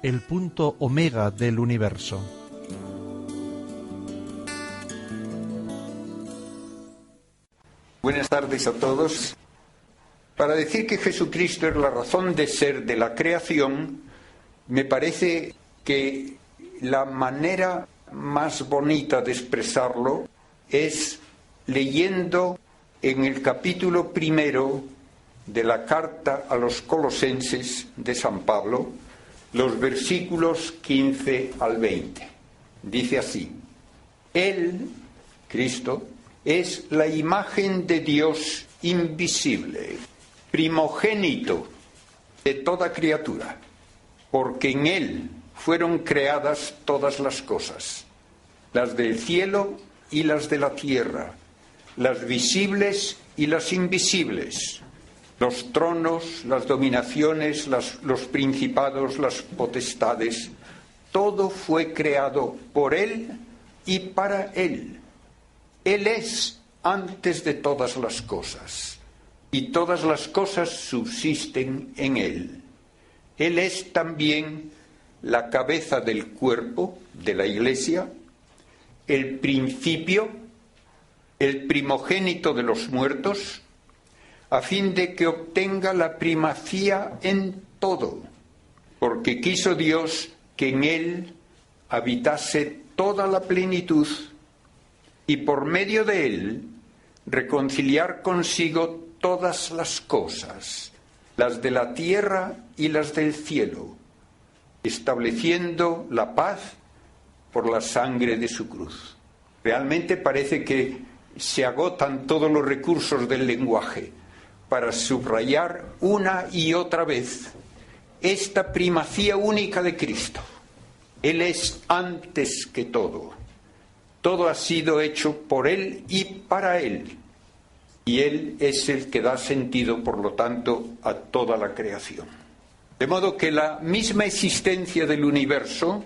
el punto omega del universo. Buenas tardes a todos. Para decir que Jesucristo es la razón de ser de la creación, me parece que la manera más bonita de expresarlo es leyendo en el capítulo 1 de la carta a los Colosenses de San Pablo, los versículos 15 al 20. Dice así: Él, Cristo, es la imagen de Dios invisible, primogénito de toda criatura, porque en Él fueron creadas todas las cosas, las del cielo y las de la tierra, las visibles y las invisibles, los tronos, las dominaciones, los principados, las potestades. Todo fue creado por Él y para Él. Él es antes de todas las cosas, y todas las cosas subsisten en Él. Él es también la cabeza del cuerpo de la Iglesia, el principio, el primogénito de los muertos, a fin de que obtenga la primacía en todo, porque quiso Dios que en Él habitase toda la plenitud, y por medio de Él reconciliar consigo todas las cosas, las de la tierra y las del cielo, estableciendo la paz por la sangre de su cruz. Realmente parece que se agotan todos los recursos del lenguaje para subrayar una y otra vez esta primacía única de Cristo. Él es antes que todo. Todo ha sido hecho por Él y para Él. Y Él es el que da sentido, por lo tanto, a toda la creación. De modo que la misma existencia del universo,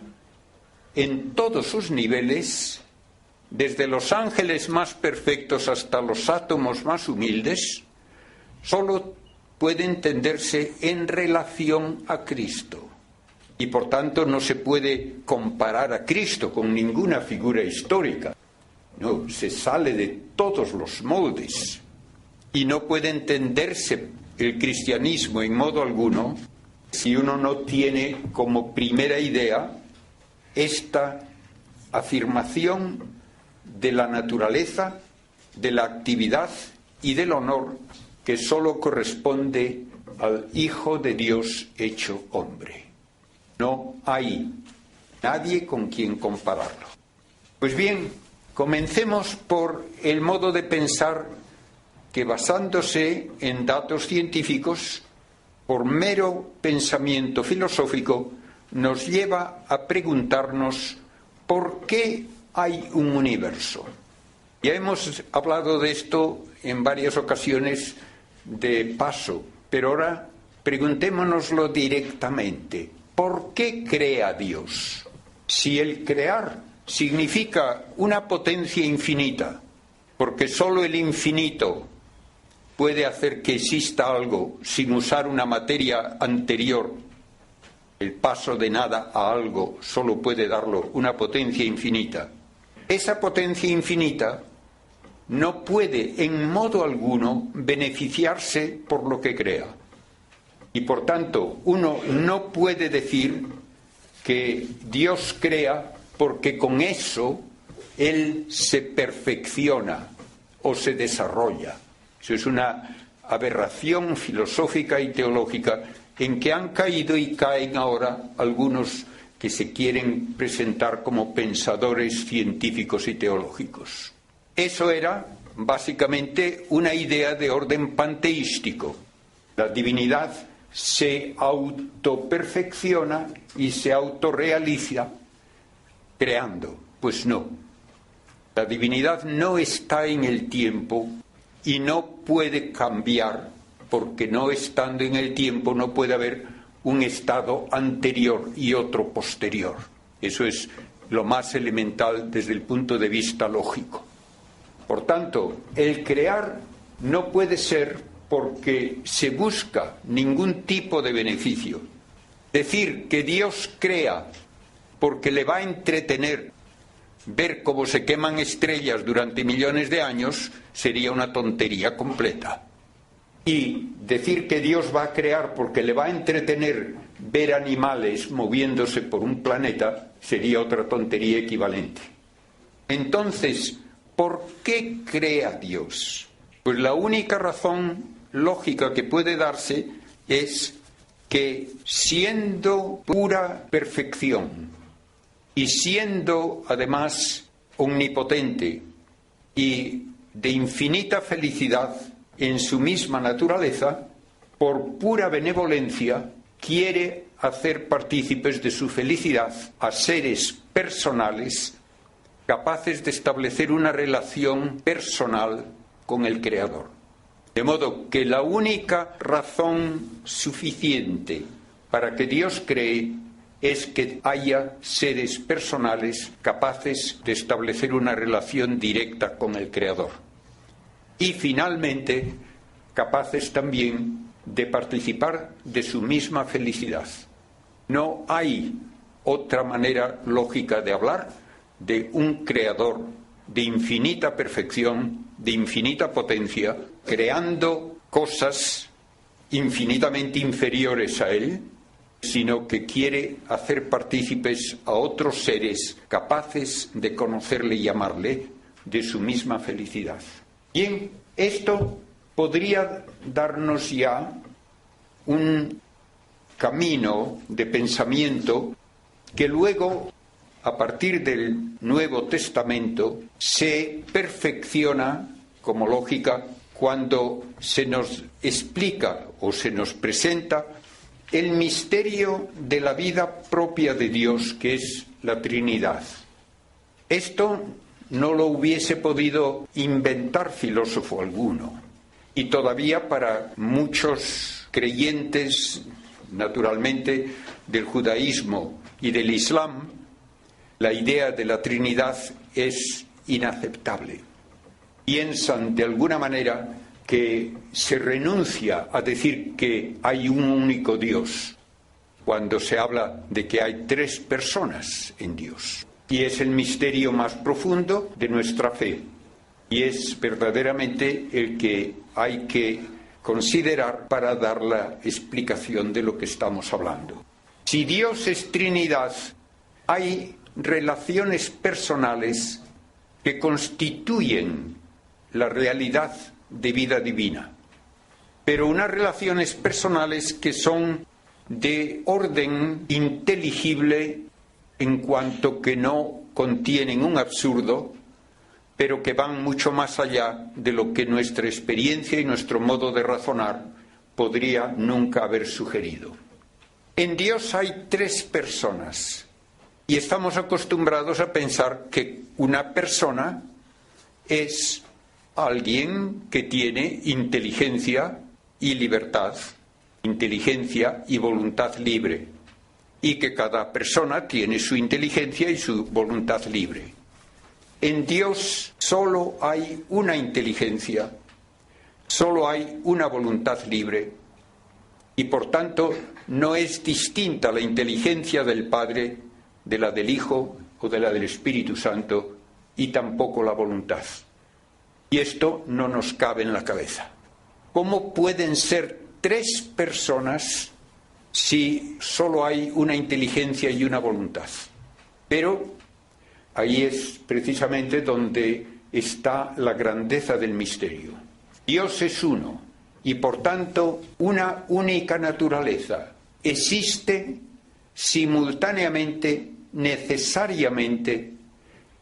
en todos sus niveles, desde los ángeles más perfectos hasta los átomos más humildes, solo puede entenderse en relación a Cristo. Y por tanto no se puede comparar a Cristo con ninguna figura histórica. No, se sale de todos los moldes. Y no puede entenderse el cristianismo en modo alguno si uno no tiene como primera idea esta afirmación de la naturaleza, de la actividad y del honor que sólo corresponde al Hijo de Dios hecho hombre. No hay nadie con quien compararlo. Pues bien, comencemos por el modo de pensar que, basándose en datos científicos, por mero pensamiento filosófico, nos lleva a preguntarnos ¿por qué hay un universo? Ya hemos hablado de esto en varias ocasiones de paso, pero ahora preguntémonoslo directamente. ¿Por qué crea Dios? Si el crear significa una potencia infinita, porque sólo el infinito puede hacer que exista algo sin usar una materia anterior, el paso de nada a algo solo puede darlo una potencia infinita. Esa potencia infinita no puede en modo alguno beneficiarse por lo que crea. Y por tanto, uno no puede decir que Dios crea porque con eso Él se perfecciona o se desarrolla. Eso es una aberración filosófica y teológica en que han caído y caen ahora algunos que se quieren presentar como pensadores científicos y teológicos. Eso era básicamente una idea de orden panteístico. La divinidad se autoperfecciona y se autorrealiza creando. Pues no. La divinidad no está en el tiempo y no puede cambiar, porque no estando en el tiempo no puede haber un estado anterior y otro posterior. Eso es lo más elemental desde el punto de vista lógico. Por tanto, el crear no puede ser porque se busca ningún tipo de beneficio. Decir que Dios crea porque le va a entretener ver cómo se queman estrellas durante millones de años sería una tontería completa. Y decir que Dios va a crear porque le va a entretener ver animales moviéndose por un planeta sería otra tontería equivalente. Entonces, ¿por qué crea Dios? Pues la única razón lógica que puede darse es que siendo pura perfección y siendo además omnipotente y de infinita felicidad en su misma naturaleza, por pura benevolencia quiere hacer partícipes de su felicidad a seres personales capaces de establecer una relación personal con el Creador. De modo que la única razón suficiente para que Dios cree es que haya seres personales capaces de establecer una relación directa con el Creador. Y finalmente, capaces también de participar de su misma felicidad. No hay otra manera lógica de hablar de un Creador de infinita perfección, de infinita potencia, creando cosas infinitamente inferiores a Él, sino que quiere hacer partícipes a otros seres capaces de conocerle y amarle de su misma felicidad. Bien, esto podría darnos ya un camino de pensamiento que luego, a partir del Nuevo Testamento, se perfecciona como lógica cuando se nos explica o se nos presenta el misterio de la vida propia de Dios, que es la Trinidad. Esto no lo hubiese podido inventar filósofo alguno. Y todavía para muchos creyentes, naturalmente, del judaísmo y del islam, la idea de la Trinidad es inaceptable. Piensan de alguna manera que se renuncia a decir que hay un único Dios cuando se habla de que hay tres personas en Dios. Y es el misterio más profundo de nuestra fe. Y es verdaderamente el que hay que considerar para dar la explicación de lo que estamos hablando. Si Dios es Trinidad, hay relaciones personales que constituyen la realidad de vida divina, pero unas relaciones personales que son de orden inteligible en cuanto que no contienen un absurdo, pero que van mucho más allá de lo que nuestra experiencia y nuestro modo de razonar podría nunca haber sugerido. En Dios hay tres personas y estamos acostumbrados a pensar que una persona es alguien que tiene inteligencia y libertad, inteligencia y voluntad libre, y que cada persona tiene su inteligencia y su voluntad libre. En Dios solo hay una inteligencia, solo hay una voluntad libre, y por tanto no es distinta la inteligencia del Padre de la del Hijo o de la del Espíritu Santo, y tampoco la voluntad. Y esto no nos cabe en la cabeza. ¿Cómo pueden ser tres personas si solo hay una inteligencia y una voluntad? Pero ahí es precisamente donde está la grandeza del misterio. Dios es uno y por tanto una única naturaleza. Existe simultáneamente, necesariamente,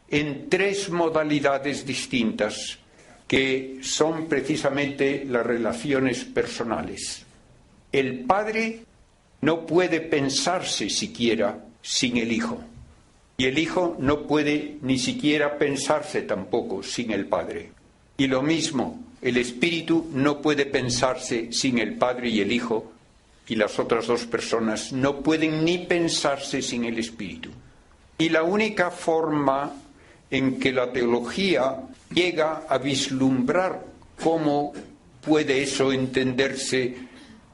en tres modalidades distintas que son precisamente las relaciones personales. El Padre no puede pensarse siquiera sin el Hijo. Y el Hijo no puede ni siquiera pensarse tampoco sin el Padre. Y lo mismo, el Espíritu no puede pensarse sin el Padre y el Hijo, y las otras dos personas no pueden ni pensarse sin el Espíritu. Y la única forma en que la teología llega a vislumbrar cómo puede eso entenderse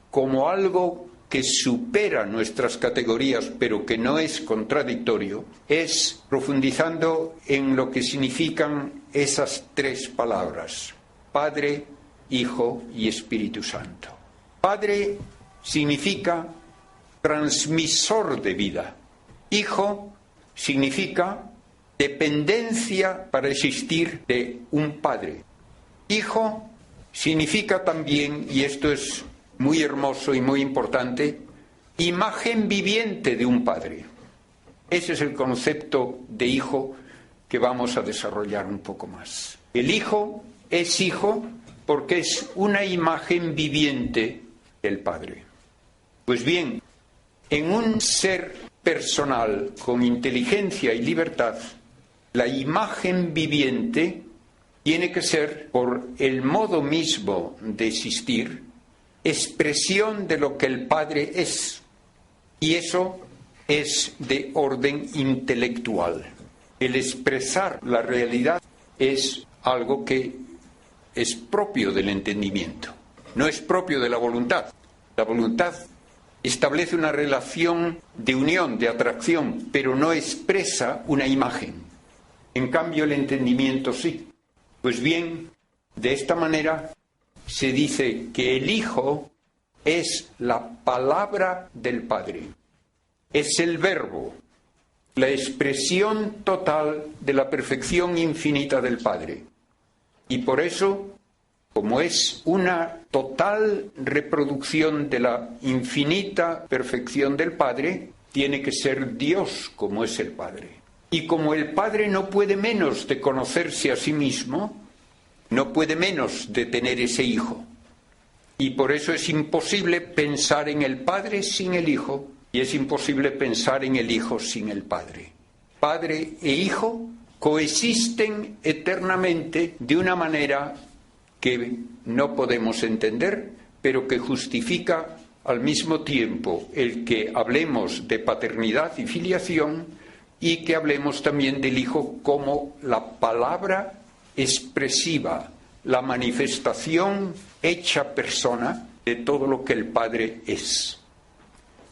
como algo que supera nuestras categorías, pero que no es contradictorio, es profundizando en lo que significan esas tres palabras: Padre, Hijo y Espíritu Santo. Padre significa transmisor de vida. Hijo significa dependencia para existir de un padre. Hijo significa también, y esto es muy hermoso y muy importante, imagen viviente de un padre. Ese es el concepto de hijo que vamos a desarrollar un poco más. El hijo es hijo porque es una imagen viviente del padre. Pues bien, en un ser personal con inteligencia y libertad, la imagen viviente tiene que ser, por el modo mismo de existir, expresión de lo que el Padre es. Y eso es de orden intelectual. El expresar la realidad es algo que es propio del entendimiento, no es propio de la voluntad. La voluntad establece una relación de unión, de atracción, pero no expresa una imagen. En cambio, el entendimiento sí. Pues bien, de esta manera se dice que el Hijo es la palabra del Padre, es el verbo, la expresión total de la perfección infinita del Padre. Y por eso, como es una total reproducción de la infinita perfección del Padre, tiene que ser Dios como es el Padre. Y como el Padre no puede menos de conocerse a sí mismo, no puede menos de tener ese Hijo. Y por eso es imposible pensar en el Padre sin el Hijo, y es imposible pensar en el Hijo sin el Padre. Padre e Hijo coexisten eternamente de una manera que no podemos entender, pero que justifica al mismo tiempo el que hablemos de paternidad y filiación y que hablemos también del Hijo como la palabra expresiva, la manifestación hecha persona de todo lo que el Padre es.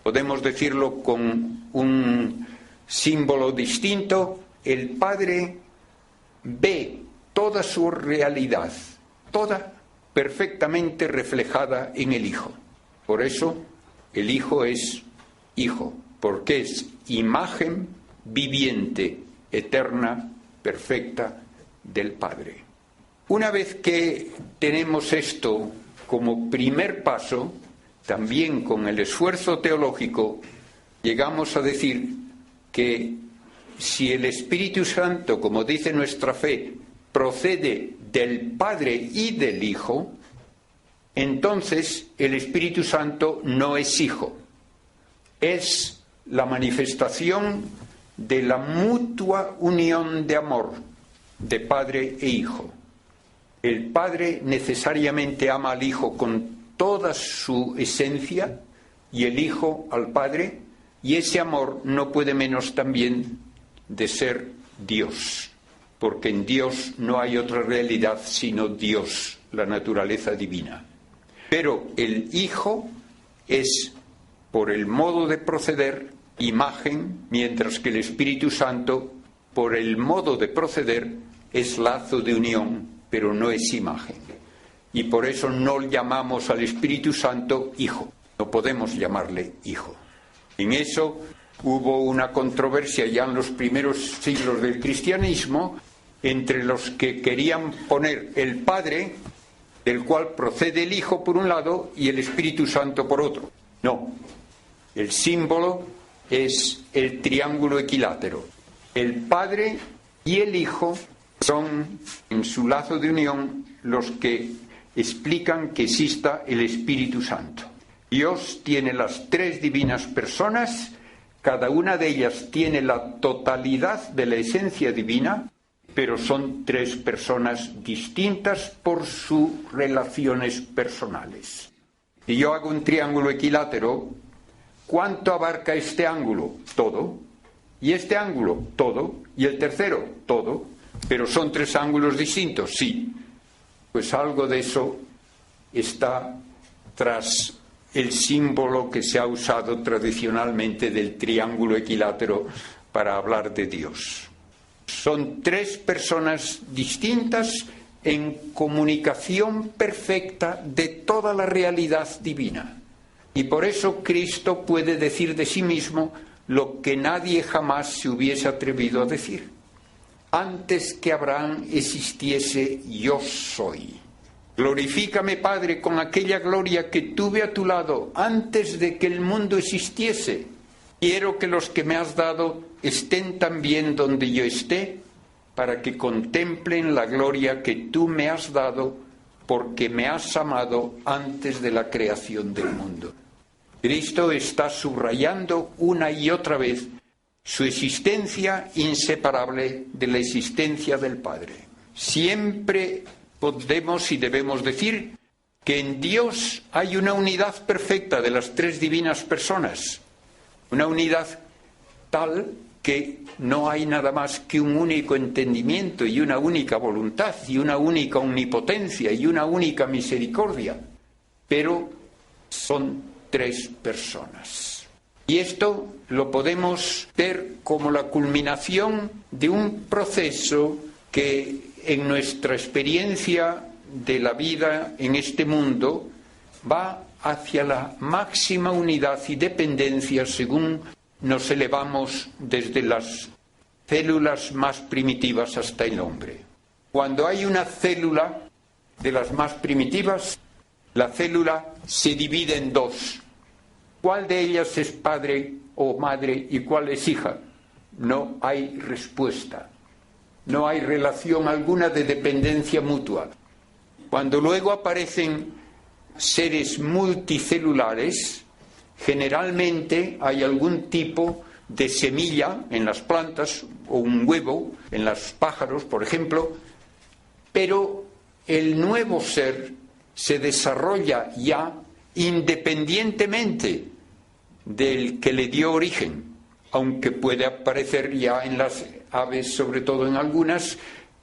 Podemos decirlo con un símbolo distinto: el Padre ve toda su realidad, toda perfectamente reflejada en el Hijo. Por eso el Hijo es Hijo, porque es imagen viviente, eterna, perfecta del Padre. Una vez que tenemos esto como primer paso, también con el esfuerzo teológico, llegamos a decir que si el Espíritu Santo, como dice nuestra fe, procede del Padre y del Hijo, entonces el Espíritu Santo no es Hijo, es la manifestación de la mutua unión de amor de Padre e Hijo. El Padre necesariamente ama al Hijo con toda su esencia y el Hijo al Padre, y ese amor no puede menos también de ser Dios, porque en Dios no hay otra realidad sino Dios, la naturaleza divina. Pero el Hijo es, por el modo de proceder, imagen, mientras que el Espíritu Santo, por el modo de proceder, es lazo de unión, pero no es imagen. Y por eso no llamamos al Espíritu Santo Hijo, no podemos llamarle Hijo. En eso hubo una controversia ya en los primeros siglos del cristianismo entre los que querían poner el Padre, del cual procede el Hijo por un lado, y el Espíritu Santo por otro. No, el símbolo es el triángulo equilátero. El Padre y el Hijo son, en su lazo de unión, los que explican que exista el Espíritu Santo. Dios tiene las tres divinas personas, cada una de ellas tiene la totalidad de la esencia divina, pero son tres personas distintas por sus relaciones personales. Si yo hago un triángulo equilátero, ¿cuánto abarca este ángulo? Todo. Y este ángulo, todo. Y el tercero, todo. Pero son tres ángulos distintos, sí. Pues algo de eso está tras el símbolo que se ha usado tradicionalmente del triángulo equilátero para hablar de Dios. Son tres personas distintas en comunicación perfecta de toda la realidad divina. Y por eso Cristo puede decir de sí mismo lo que nadie jamás se hubiese atrevido a decir. Antes que Abraham existiese, yo soy. Glorifícame, Padre, con aquella gloria que tuve a tu lado antes de que el mundo existiese. Quiero que los que me has dado estén también donde yo esté, para que contemplen la gloria que tú me has dado, porque me has amado antes de la creación del mundo. Cristo está subrayando una y otra vez su existencia inseparable de la existencia del Padre. Siempre podemos y debemos decir que en Dios hay una unidad perfecta de las tres divinas personas, una unidad tal que no hay nada más que un único entendimiento y una única voluntad y una única omnipotencia y una única misericordia, pero son tres personas. Y esto lo podemos ver como la culminación de un proceso que en nuestra experiencia de la vida en este mundo va hacia la máxima unidad y dependencia según nos elevamos desde las células más primitivas hasta el hombre. Cuando hay una célula de las más primitivas, la célula se divide en dos. ¿Cuál de ellas es padre o madre y cuál es hija? No hay respuesta. No hay relación alguna de dependencia mutua. Cuando luego aparecen seres multicelulares, generalmente hay algún tipo de semilla en las plantas o un huevo en los pájaros, por ejemplo, pero el nuevo ser se desarrolla ya independientemente del que le dio origen, aunque puede aparecer ya en las aves, sobre todo en algunas,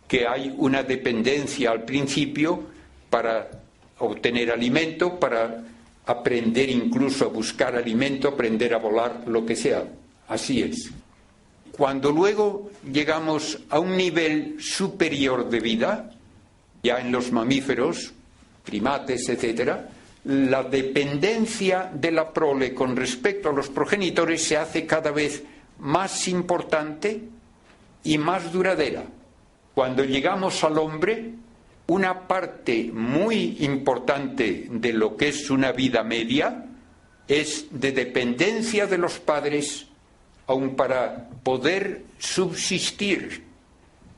que hay una dependencia al principio para obtener alimento, para aprender incluso a buscar alimento, aprender a volar, lo que sea. Así es. Cuando luego llegamos a un nivel superior de vida, ya en los mamíferos, primates, etcétera, la dependencia de la prole con respecto a los progenitores se hace cada vez más importante y más duradera. Cuando llegamos al hombre, una parte muy importante de lo que es una vida media es de dependencia de los padres, aun para poder subsistir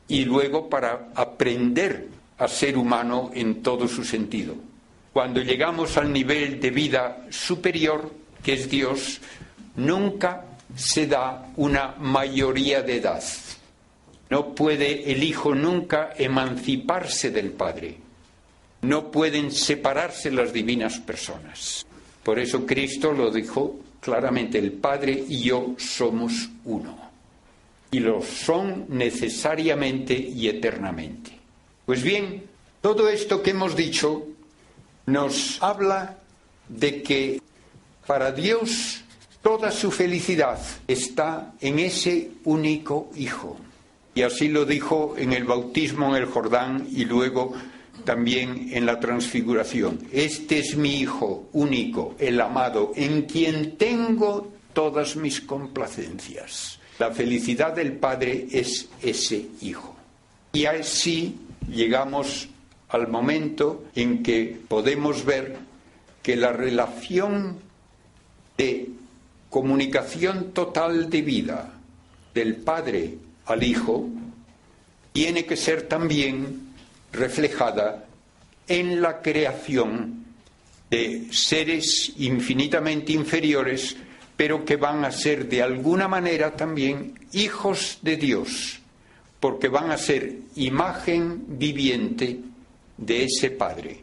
y luego para aprender a ser humano en todo su sentido. Cuando llegamos al nivel de vida superior, que es Dios, nunca se da una mayoría de edad. No puede el Hijo nunca emanciparse del Padre. No pueden separarse las divinas personas. Por eso Cristo lo dijo claramente, el Padre y yo somos uno. Y lo son necesariamente y eternamente. Pues bien, todo esto que hemos dicho nos habla de que para Dios toda su felicidad está en ese único Hijo. Y así lo dijo en el bautismo en el Jordán y luego también en la transfiguración. Este es mi Hijo único, el amado, en quien tengo todas mis complacencias. La felicidad del Padre es ese Hijo. Y así llegamos al momento en que podemos ver que la relación de comunicación total de vida del Padre al Hijo tiene que ser también reflejada en la creación de seres infinitamente inferiores, pero que van a ser de alguna manera también hijos de Dios, porque van a ser imagen viviente de ese Padre.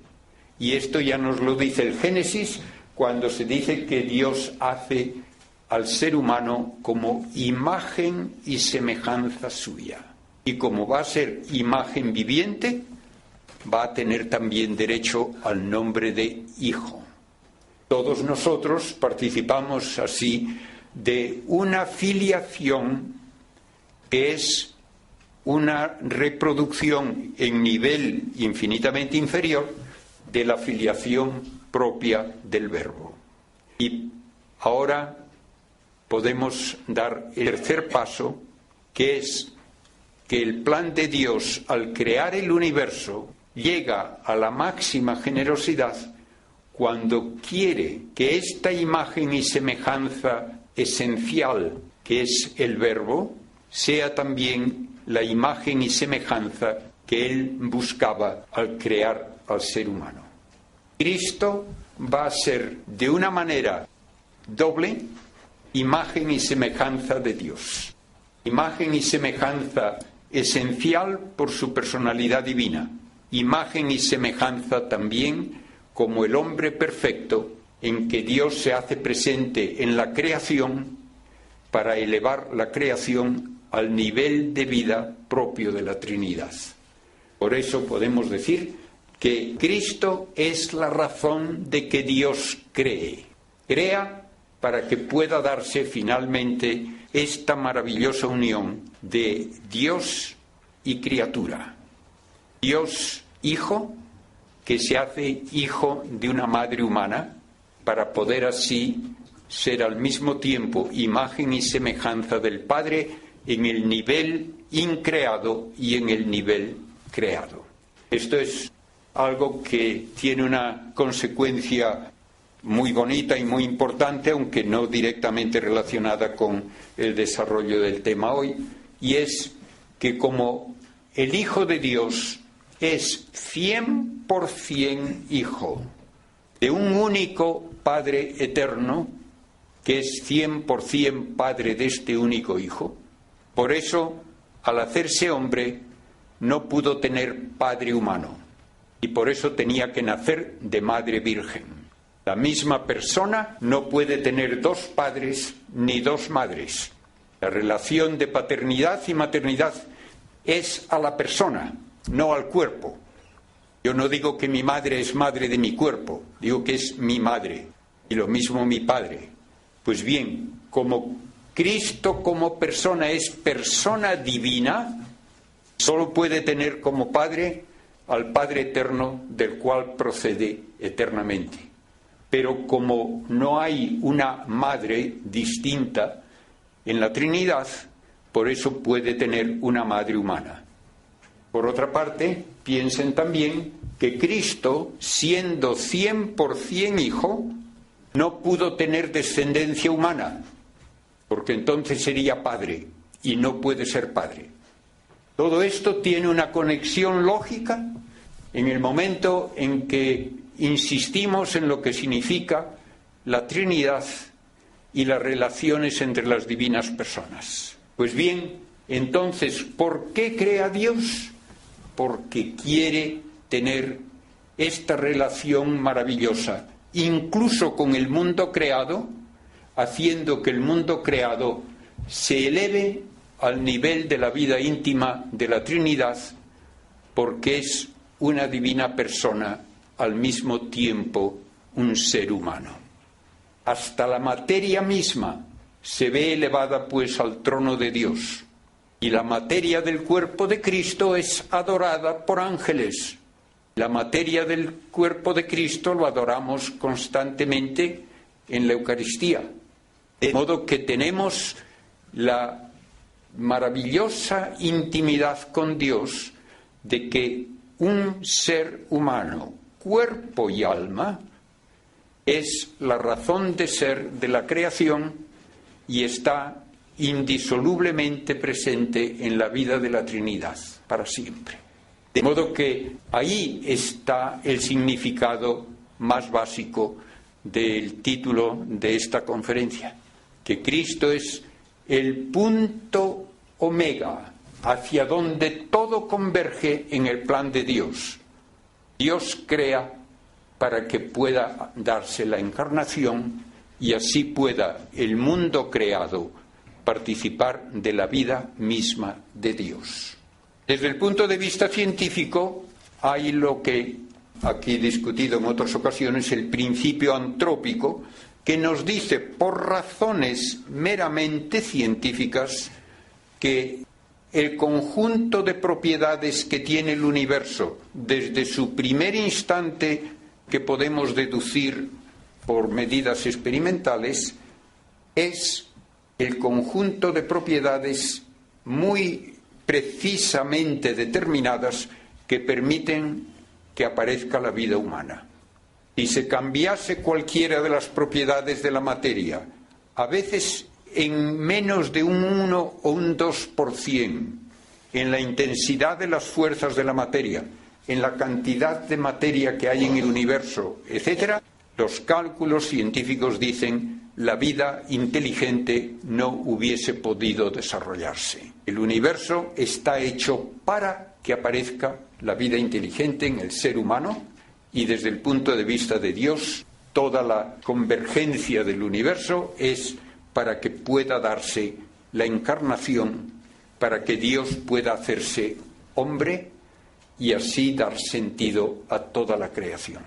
Y esto ya nos lo dice el Génesis, cuando se dice que Dios hace al ser humano como imagen y semejanza suya. Y como va a ser imagen viviente, va a tener también derecho al nombre de Hijo. Todos nosotros participamos así de una filiación que es una reproducción en nivel infinitamente inferior de la filiación propia del Verbo. Y ahora podemos dar el tercer paso, que es que el plan de Dios al crear el universo llega a la máxima generosidad cuando quiere que esta imagen y semejanza esencial, que es el Verbo, sea también la imagen y semejanza que Él buscaba al crear al ser humano. Cristo va a ser de una manera doble imagen y semejanza de Dios. Imagen y semejanza esencial por su personalidad divina. Imagen y semejanza también como el hombre perfecto en que Dios se hace presente en la creación para elevar la creación al nivel de vida propio de la Trinidad. Por eso podemos decir que Cristo es la razón de que Dios cree. Crea para que pueda darse finalmente esta maravillosa unión de Dios y criatura. Dios Hijo, que se hace hijo de una madre humana, para poder así ser al mismo tiempo imagen y semejanza del Padre en el nivel increado y en el nivel creado. Esto es algo que tiene una consecuencia muy bonita y muy importante, aunque no directamente relacionada con el desarrollo del tema hoy, y es que como el Hijo de Dios es 100% hijo de un único Padre eterno, que es 100% Padre de este único Hijo, por eso, al hacerse hombre, no pudo tener padre humano, y por eso tenía que nacer de madre virgen. La misma persona no puede tener dos padres ni dos madres. La relación de paternidad y maternidad es a la persona, no al cuerpo. Yo no digo que mi madre es madre de mi cuerpo, digo que es mi madre, y lo mismo mi padre. Pues bien, como Cristo como persona es persona divina, solo puede tener como padre al Padre eterno del cual procede eternamente. Pero como no hay una madre distinta en la Trinidad, por eso puede tener una madre humana. Por otra parte, piensen también que Cristo, siendo 100% hijo, no pudo tener descendencia humana, porque entonces sería padre, y no puede ser padre. Todo esto tiene una conexión lógica en el momento en que insistimos en lo que significa la Trinidad y las relaciones entre las divinas personas. Pues bien, entonces, ¿por qué crea Dios? Porque quiere tener esta relación maravillosa, incluso con el mundo creado, haciendo que el mundo creado se eleve al nivel de la vida íntima de la Trinidad, porque es una divina persona, al mismo tiempo un ser humano. Hasta la materia misma se ve elevada pues al trono de Dios, y la materia del cuerpo de Cristo es adorada por ángeles. La materia del cuerpo de Cristo lo adoramos constantemente en la Eucaristía. De modo que tenemos la maravillosa intimidad con Dios de que un ser humano, cuerpo y alma, es la razón de ser de la creación y está indisolublemente presente en la vida de la Trinidad para siempre. De modo que ahí está el significado más básico del título de esta conferencia, que Cristo es el punto omega hacia donde todo converge en el plan de Dios. Dios crea para que pueda darse la encarnación y así pueda el mundo creado participar de la vida misma de Dios. Desde el punto de vista científico hay lo que aquí discutido en otras ocasiones, el principio antrópico, que nos dice por razones meramente científicas que el conjunto de propiedades que tiene el universo desde su primer instante, que podemos deducir por medidas experimentales, es el conjunto de propiedades muy precisamente determinadas que permiten que aparezca la vida humana. Si se cambiase cualquiera de las propiedades de la materia, a veces en menos de un 1 o un 2%, en la intensidad de las fuerzas de la materia, en la cantidad de materia que hay en el universo, etc., los cálculos científicos dicen la vida inteligente no hubiese podido desarrollarse. El universo está hecho para que aparezca la vida inteligente en el ser humano, y desde el punto de vista de Dios, toda la convergencia del universo es para que pueda darse la encarnación, para que Dios pueda hacerse hombre y así dar sentido a toda la creación.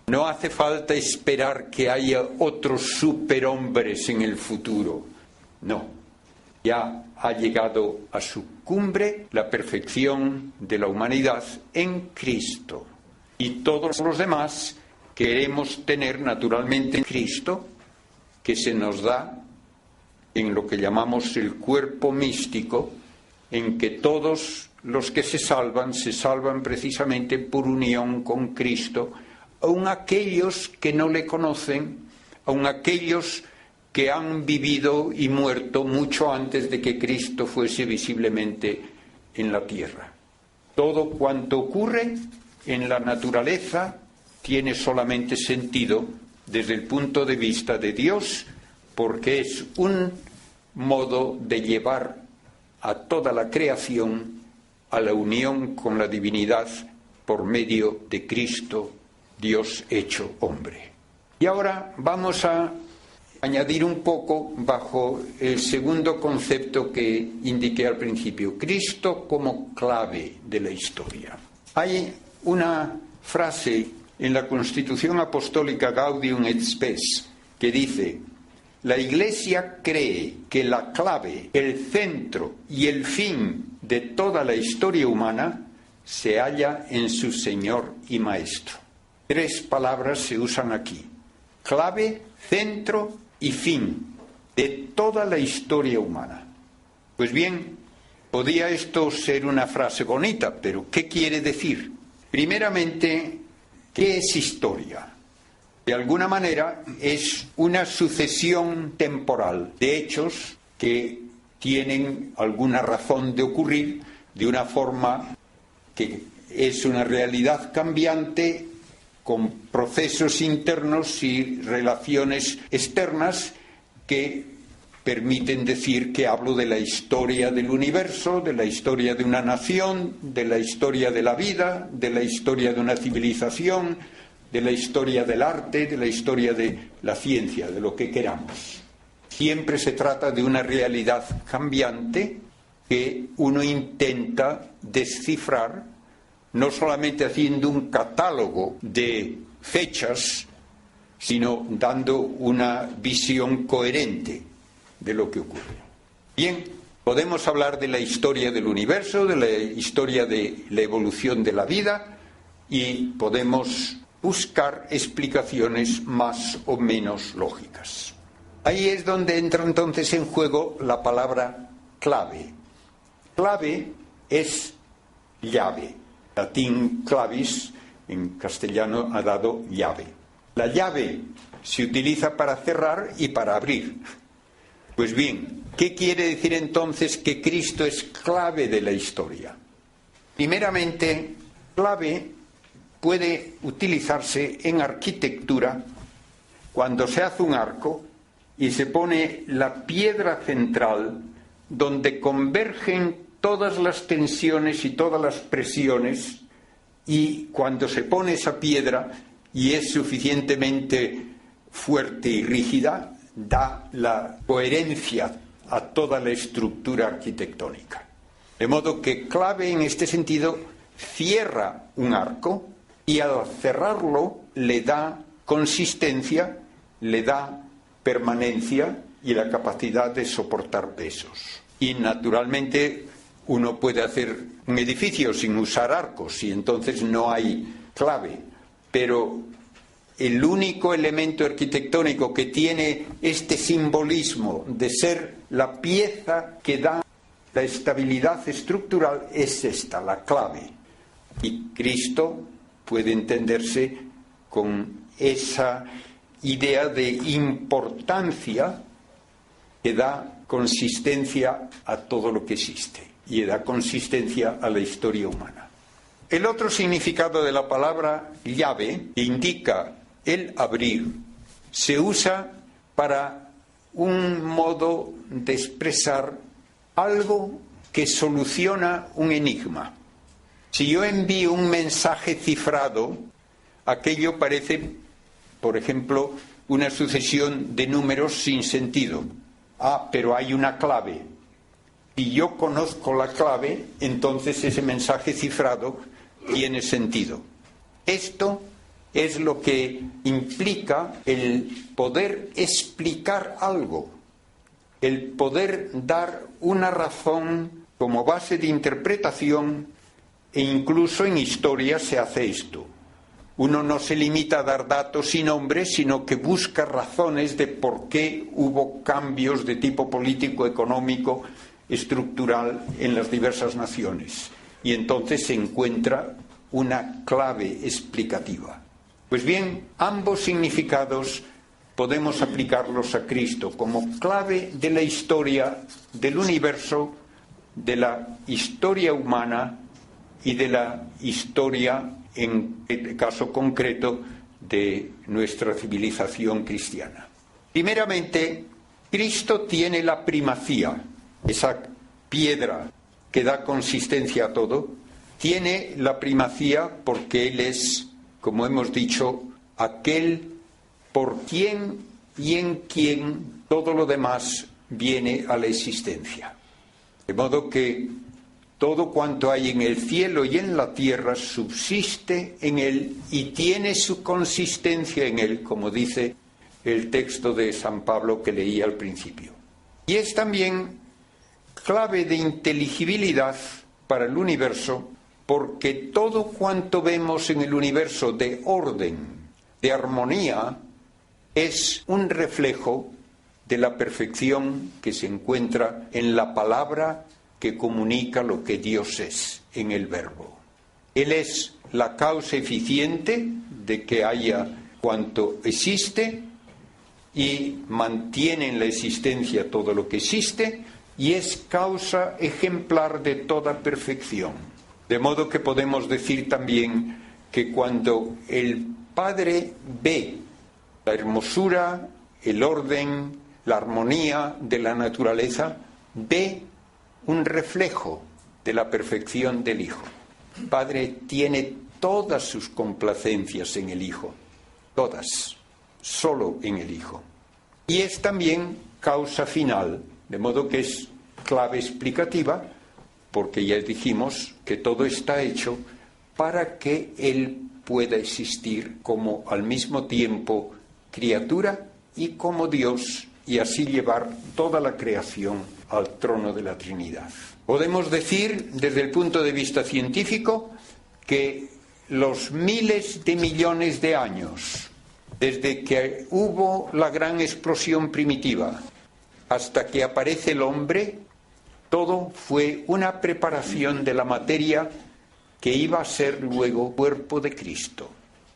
No hace falta esperar que haya otros superhombres en el futuro. No, ya ha llegado a su cumbre la perfección de la humanidad en Cristo. Y todos los demás queremos tener naturalmente en Cristo, que se nos da en lo que llamamos el cuerpo místico, en que todos los que se salvan precisamente por unión con Cristo, aun aquellos que no le conocen, aun aquellos que han vivido y muerto mucho antes de que Cristo fuese visiblemente en la tierra. Todo cuanto ocurre en la naturaleza tiene solamente sentido desde el punto de vista de Dios, porque es un modo de llevar a toda la creación a la unión con la divinidad por medio de Cristo, Dios hecho hombre. Y ahora vamos a añadir un poco bajo el segundo concepto que indiqué al principio, Cristo como clave de la historia. Hay una frase en la Constitución Apostólica Gaudium et Spes que dice: la Iglesia cree que la clave, el centro y el fin de toda la historia humana se halla en su Señor y Maestro. 3 palabras se usan aquí: clave, centro y fin de toda la historia humana. Pues bien, podía esto ser una frase bonita, pero ¿qué quiere decir? Primeramente, ¿qué es historia? De alguna manera es una sucesión temporal de hechos que tienen alguna razón de ocurrir de una forma que es una realidad cambiante con procesos internos y relaciones externas que permiten decir que hablo de la historia del universo, de la historia de una nación, de la historia de la vida, de la historia de una civilización, de la historia del arte, de la historia de la ciencia, de lo que queramos. Siempre se trata de una realidad cambiante que uno intenta descifrar, no solamente haciendo un catálogo de fechas, sino dando una visión coherente de lo que ocurre. Bien, podemos hablar de la historia del universo, de la historia de la evolución de la vida, y podemos buscar explicaciones más o menos lógicas. Ahí es donde entra entonces en juego la palabra clave. Clave es llave. Latín clavis, en castellano ha dado llave. La llave se utiliza para cerrar y para abrir. Pues bien, ¿qué quiere decir entonces que Cristo es clave de la historia? Primeramente, clave puede utilizarse en arquitectura cuando se hace un arco y se pone la piedra central donde convergen todas las tensiones y todas las presiones, y cuando se pone esa piedra y es suficientemente fuerte y rígida, da la coherencia a toda la estructura arquitectónica. De modo que clave en este sentido cierra un arco y al cerrarlo le da consistencia, le da permanencia y la capacidad de soportar pesos. Y naturalmente uno puede hacer un edificio sin usar arcos y entonces no hay clave, pero el único elemento arquitectónico que tiene este simbolismo de ser la pieza que da la estabilidad estructural es esta, la clave. Y Cristo puede entenderse con esa idea de importancia que da consistencia a todo lo que existe y da consistencia a la historia humana. El otro significado de la palabra llave, que indica el abrir, se usa para un modo de expresar algo que soluciona un enigma. Si yo envío un mensaje cifrado, aquello parece, por ejemplo, una sucesión de números sin sentido. Pero hay una clave. Si yo conozco la clave, entonces ese mensaje cifrado tiene sentido. Esto es lo que implica el poder explicar algo, el poder dar una razón como base de interpretación, e incluso en historia se hace esto. Uno no se limita a dar datos y nombres, sino que busca razones de por qué hubo cambios de tipo político, económico, estructural en las diversas naciones. Y entonces se encuentra una clave explicativa. Pues bien, ambos significados podemos aplicarlos a Cristo como clave de la historia del universo, de la historia humana y de la historia, en el caso concreto, de nuestra civilización cristiana. Primeramente, Cristo tiene la primacía, esa piedra que da consistencia a todo, tiene la primacía porque Él es, como hemos dicho, aquel por quien y en quien todo lo demás viene a la existencia. De modo que todo cuanto hay en el cielo y en la tierra subsiste en Él y tiene su consistencia en Él, como dice el texto de San Pablo que leí al principio. Y es también clave de inteligibilidad para el universo, porque todo cuanto vemos en el universo de orden, de armonía, es un reflejo de la perfección que se encuentra en la palabra que comunica lo que Dios es en el Verbo. Él es la causa eficiente de que haya cuanto existe y mantiene en la existencia todo lo que existe y es causa ejemplar de toda perfección. De modo que podemos decir también que cuando el Padre ve la hermosura, el orden, la armonía de la naturaleza, ve un reflejo de la perfección del Hijo. El Padre tiene todas sus complacencias en el Hijo, todas, solo en el Hijo. Y es también causa final, de modo que es clave explicativa, porque ya dijimos que todo está hecho para que Él pueda existir como al mismo tiempo criatura y como Dios, y así llevar toda la creación al trono de la Trinidad. Podemos decir, desde el punto de vista científico, que los miles de millones de años, desde que hubo la gran explosión primitiva hasta que aparece el hombre, todo fue una preparación de la materia que iba a ser luego cuerpo de Cristo,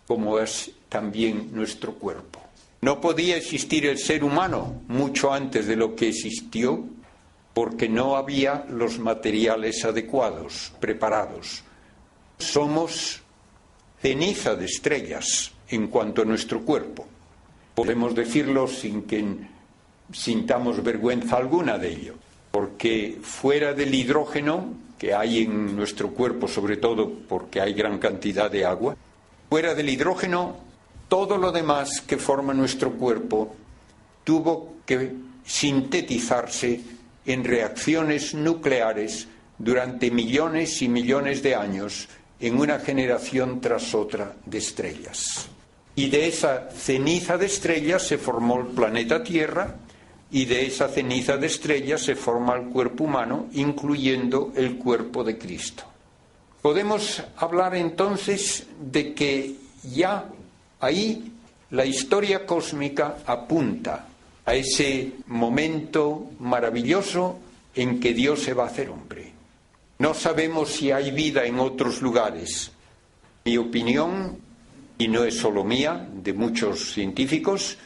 como es también nuestro cuerpo. No podía existir el ser humano mucho antes de lo que existió, porque no había los materiales adecuados, preparados. Somos ceniza de estrellas en cuanto a nuestro cuerpo. Podemos decirlo sin que sintamos vergüenza alguna de ello, porque fuera del hidrógeno que hay en nuestro cuerpo, sobre todo porque hay gran cantidad de agua, fuera del hidrógeno, todo lo demás que forma nuestro cuerpo tuvo que sintetizarse en reacciones nucleares durante millones y millones de años en una generación tras otra de estrellas. Y de esa ceniza de estrellas se formó el planeta Tierra, y de esa ceniza de estrellas se forma el cuerpo humano, incluyendo el cuerpo de Cristo. Podemos hablar entonces de que ya ahí la historia cósmica apunta a ese momento maravilloso en que Dios se va a hacer hombre. No sabemos si hay vida en otros lugares. Mi opinión, y no es solo mía, de muchos científicos,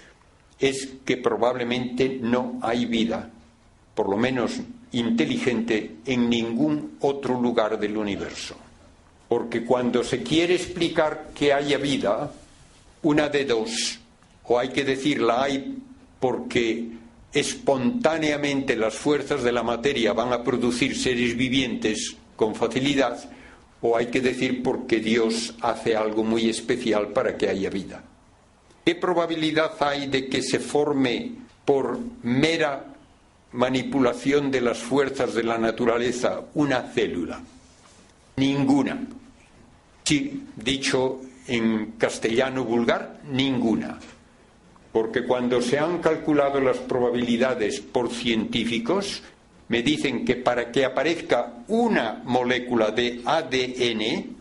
es que probablemente no hay vida, por lo menos inteligente, en ningún otro lugar del universo. Porque cuando se quiere explicar que haya vida, una de dos, o hay que decir la hay porque espontáneamente las fuerzas de la materia van a producir seres vivientes con facilidad, o hay que decir porque Dios hace algo muy especial para que haya vida. ¿Qué probabilidad hay de que se forme por mera manipulación de las fuerzas de la naturaleza una célula? Ninguna. Sí, dicho en castellano vulgar, ninguna. Porque cuando se han calculado las probabilidades por científicos, me dicen que para que aparezca una molécula de ADN,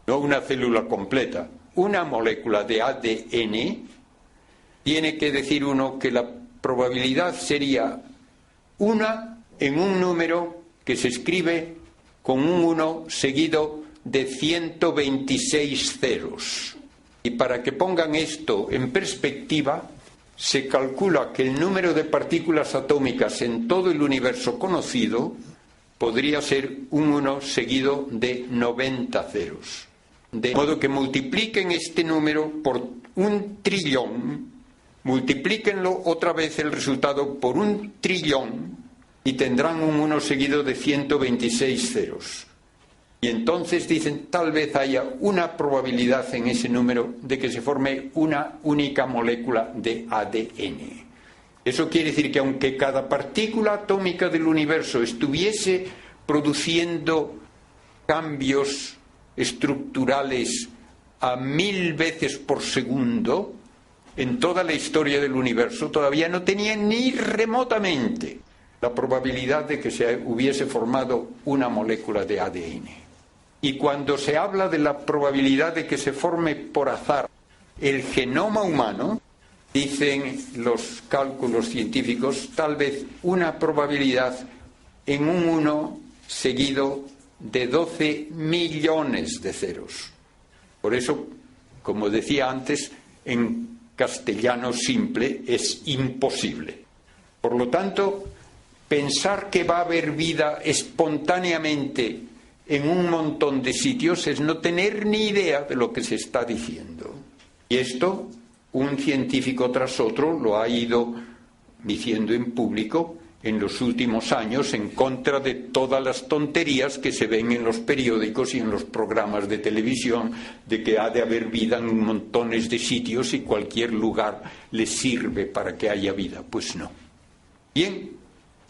no una célula completa, una molécula de ADN, tiene que decir uno que la probabilidad sería una en un número que se escribe con un 1 seguido de 126 ceros. Y para que pongan esto en perspectiva, se calcula que el número de partículas atómicas en todo el universo conocido podría ser un 1 seguido de 90 ceros. De modo que multipliquen este número por 1 trillón, multiplíquenlo otra vez el resultado por 1 trillón y tendrán un 1 seguido de 126 ceros. Y entonces dicen, tal vez haya una probabilidad en ese número de que se forme una única molécula de ADN. Eso quiere decir que aunque cada partícula atómica del universo estuviese produciendo cambios estructurales a 1000 veces por segundo, en toda la historia del universo todavía no tenía ni remotamente la probabilidad de que se hubiese formado una molécula de ADN. Y cuando se habla de la probabilidad de que se forme por azar el genoma humano, dicen los cálculos científicos, tal vez una probabilidad en un 1 seguido de 12 millones de ceros. Por eso, como decía antes, en castellano simple es imposible. Por lo tanto, pensar que va a haber vida espontáneamente en un montón de sitios es no tener ni idea de lo que se está diciendo. Y esto, un científico tras otro lo ha ido diciendo en público en los últimos años, en contra de todas las tonterías que se ven en los periódicos y en los programas de televisión de que ha de haber vida en montones de sitios y cualquier lugar le sirve para que haya vida. Pues no. Bien,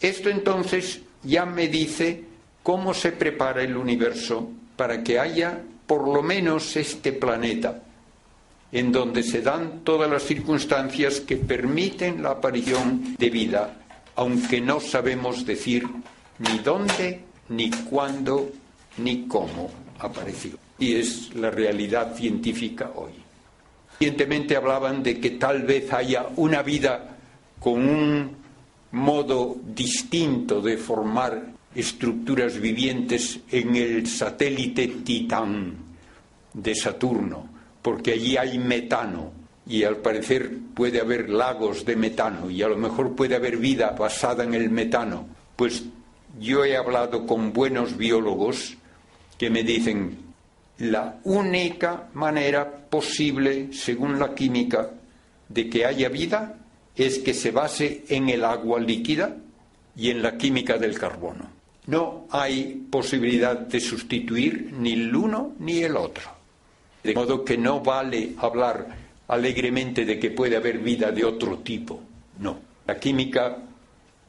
esto entonces ya me dice cómo se prepara el universo para que haya por lo menos este planeta, en donde se dan todas las circunstancias que permiten la aparición de vida, aunque no sabemos decir ni dónde, ni cuándo, ni cómo apareció. Y es la realidad científica hoy. Recientemente hablaban de que tal vez haya una vida con un modo distinto de formar estructuras vivientes en el satélite Titán de Saturno, porque allí hay metano y al parecer puede haber lagos de metano y a lo mejor puede haber vida basada en el metano. Pues yo he hablado con buenos biólogos que me dicen la única manera posible, según la química, de que haya vida es que se base en el agua líquida y en la química del carbono. No hay posibilidad de sustituir ni el uno ni el otro. De modo que no vale hablar alegremente de que puede haber vida de otro tipo. No. La química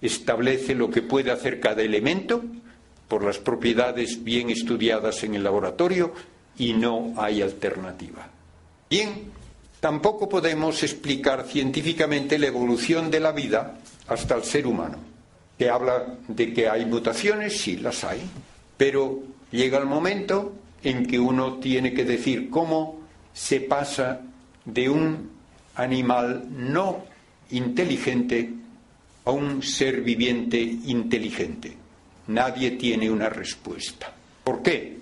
establece lo que puede hacer cada elemento por las propiedades bien estudiadas en el laboratorio y no hay alternativa. Bien, tampoco podemos explicar científicamente la evolución de la vida hasta el ser humano. Que habla de que hay mutaciones, sí, las hay, pero llega el momento en que uno tiene que decir cómo se pasa de un animal no inteligente a un ser viviente inteligente. Nadie tiene una respuesta. ¿Por qué?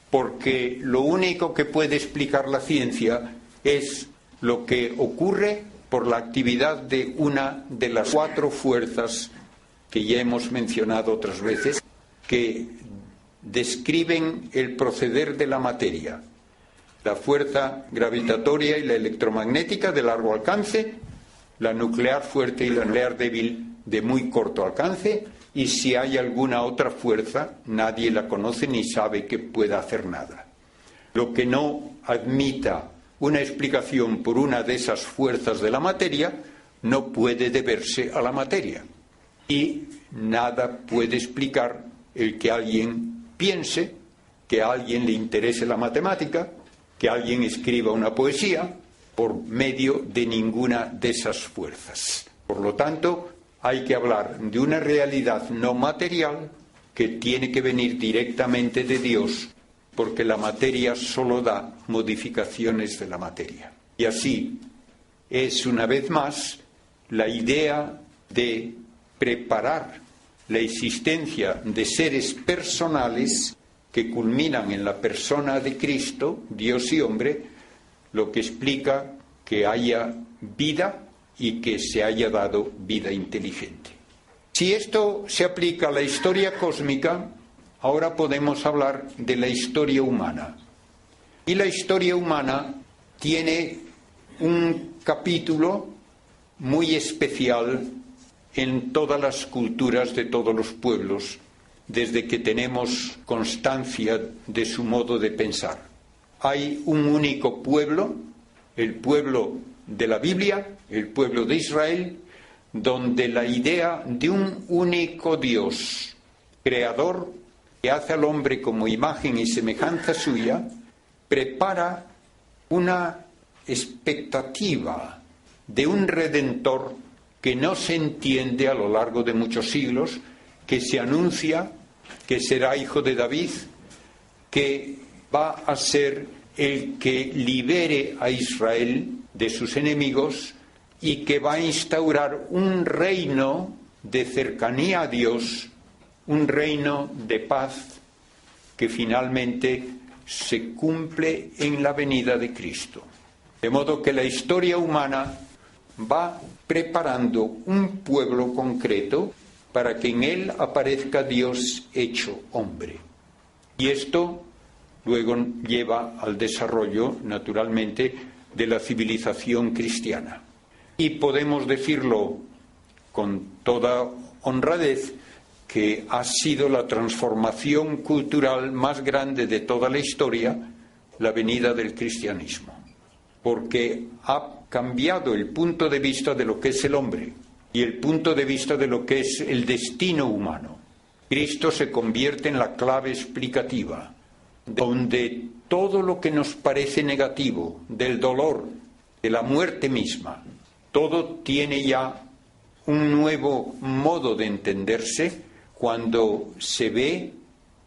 Porque lo único que puede explicar la ciencia es lo que ocurre por la actividad de una de las 4 fuerzas que ya hemos mencionado otras veces, que describen el proceder de la materia. La fuerza gravitatoria y la electromagnética de largo alcance, la nuclear fuerte y la nuclear débil de muy corto alcance, y si hay alguna otra fuerza, nadie la conoce ni sabe que pueda hacer nada. Lo que no admita una explicación por una de esas fuerzas de la materia no puede deberse a la materia. Y nada puede explicar el que alguien piense, que a alguien le interese la matemática, que alguien escriba una poesía por medio de ninguna de esas fuerzas. Por lo tanto, hay que hablar de una realidad no material que tiene que venir directamente de Dios, porque la materia solo da modificaciones de la materia. Y así es, una vez más, la idea de preparar la existencia de seres personales que culminan en la persona de Cristo, Dios y hombre, lo que explica que haya vida y que se haya dado vida inteligente. Si esto se aplica a la historia cósmica, ahora podemos hablar de la historia humana. Y la historia humana tiene un capítulo muy especial en todas las culturas de todos los pueblos, desde que tenemos constancia de su modo de pensar. Hay un único pueblo, el pueblo de la Biblia, el pueblo de Israel, donde la idea de un único Dios, creador, que hace al hombre como imagen y semejanza suya, prepara una expectativa de un Redentor que no se entiende a lo largo de muchos siglos, que se anuncia que será hijo de David, que va a ser el que libere a Israel de sus enemigos y que va a instaurar un reino de cercanía a Dios, un reino de paz que finalmente se cumple en la venida de Cristo. De modo que la historia humana va preparando un pueblo concreto para que en él aparezca Dios hecho hombre. Y esto luego lleva al desarrollo, naturalmente, de la civilización cristiana. Y podemos decirlo con toda honradez que ha sido la transformación cultural más grande de toda la historia, la venida del cristianismo, porque ha cambiado el punto de vista de lo que es el hombre y el punto de vista de lo que es el destino humano. Cristo se convierte en la clave explicativa, donde todo lo que nos parece negativo, del dolor, de la muerte misma, todo tiene ya un nuevo modo de entenderse cuando se ve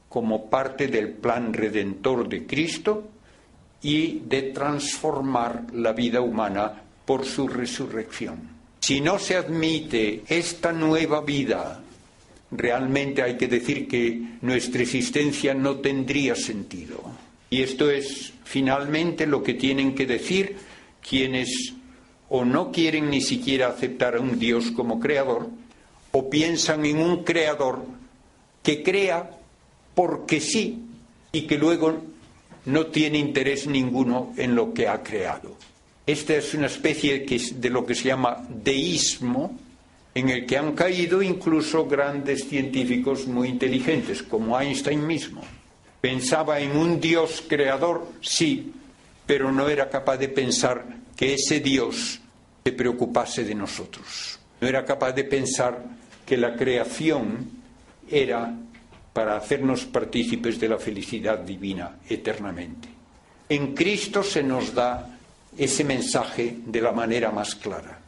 como parte del plan redentor de Cristo y de transformar la vida humana por su resurrección. Si no se admite esta nueva vida, realmente hay que decir que nuestra existencia no tendría sentido. Y esto es finalmente lo que tienen que decir quienes o no quieren ni siquiera aceptar a un Dios como creador, o piensan en un creador que crea porque sí y que luego no tiene interés ninguno en lo que ha creado. Esta es una especie de lo que se llama deísmo, en el que han caído incluso grandes científicos muy inteligentes, como Einstein mismo. Pensaba en un Dios creador, sí, pero no era capaz de pensar que ese Dios se preocupase de nosotros. No era capaz de pensar que la creación era para hacernos partícipes de la felicidad divina eternamente. En Cristo se nos da ese mensaje de la manera más clara.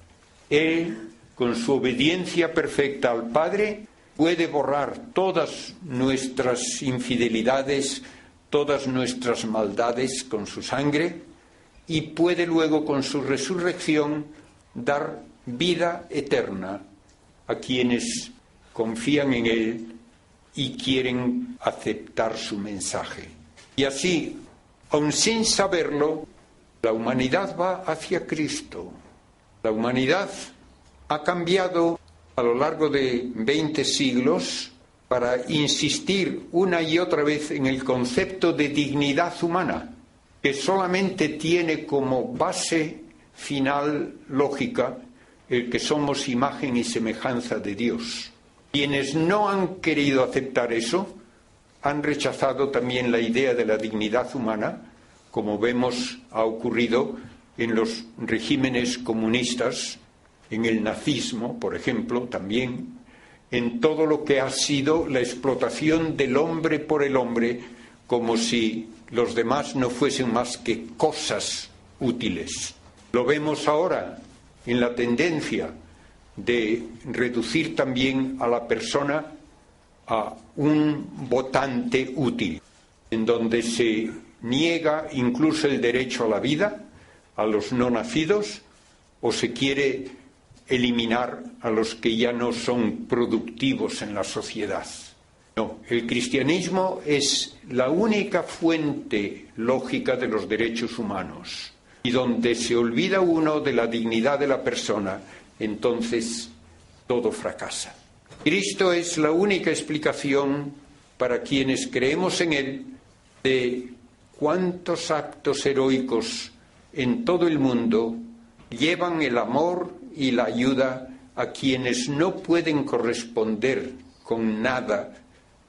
Él, con su obediencia perfecta al Padre, puede borrar todas nuestras infidelidades, todas nuestras maldades con su sangre y puede luego con su resurrección dar vida eterna a quienes confían en Él y quieren aceptar su mensaje. Y así, aun sin saberlo, la humanidad va hacia Cristo. La humanidad ha cambiado a lo largo de 20 siglos para insistir una y otra vez en el concepto de dignidad humana, que solamente tiene como base final lógica el que somos imagen y semejanza de Dios. Quienes no han querido aceptar eso han rechazado también la idea de la dignidad humana, como vemos ha ocurrido en los regímenes comunistas, en el nazismo, por ejemplo, también, en todo lo que ha sido la explotación del hombre por el hombre, como si los demás no fuesen más que cosas útiles. Lo vemos ahora en la tendencia de reducir también a la persona a un votante útil, en donde se niega incluso el derecho a la vida a los no nacidos o se quiere eliminar a los que ya no son productivos en la sociedad. No, el cristianismo es la única fuente lógica de los derechos humanos. Y donde se olvida uno de la dignidad de la persona, entonces todo fracasa. Cristo es la única explicación para quienes creemos en Él de cuántos actos heroicos en todo el mundo llevan el amor y la ayuda a quienes no pueden corresponder con nada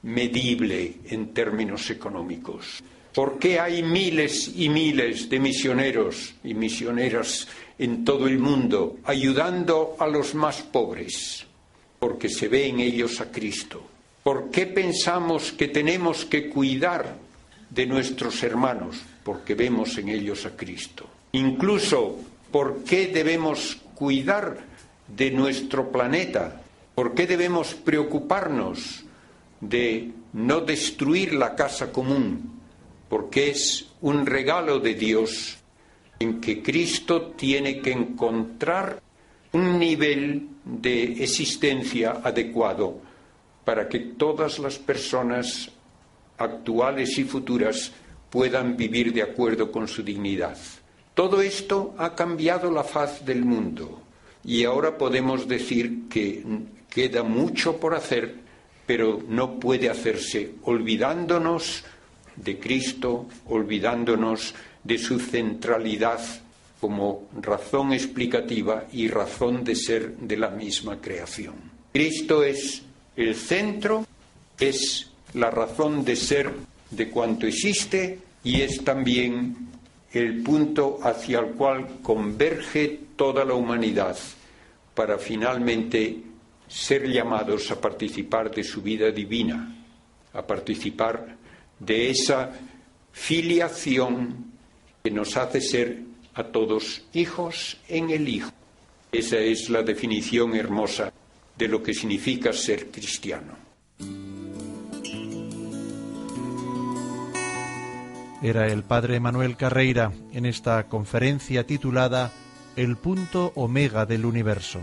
medible en términos económicos. ¿Por qué hay miles y miles de misioneros y misioneras en todo el mundo ayudando a los más pobres? Porque se ve en ellos a Cristo. ¿Por qué pensamos que tenemos que cuidar de nuestros hermanos? Porque vemos en ellos a Cristo. Incluso, ¿por qué debemos cuidar de nuestro planeta? ¿Por qué debemos preocuparnos de no destruir la casa común? Porque es un regalo de Dios en que Cristo tiene que encontrar un nivel de existencia adecuado para que todas las personas actuales y futuras puedan vivir de acuerdo con su dignidad. Todo esto ha cambiado la faz del mundo y ahora podemos decir que queda mucho por hacer, pero no puede hacerse olvidándonos de Cristo, olvidándonos de su centralidad como razón explicativa y razón de ser de la misma creación. Cristo es el centro, es la razón de ser de cuanto existe y es también el punto hacia el cual converge toda la humanidad para finalmente ser llamados a participar de su vida divina, a participar de esa filiación que nos hace ser a todos hijos en el Hijo. Esa es la definición hermosa de lo que significa ser cristiano. Era el padre Manuel Carreira en esta conferencia titulada El punto omega del universo.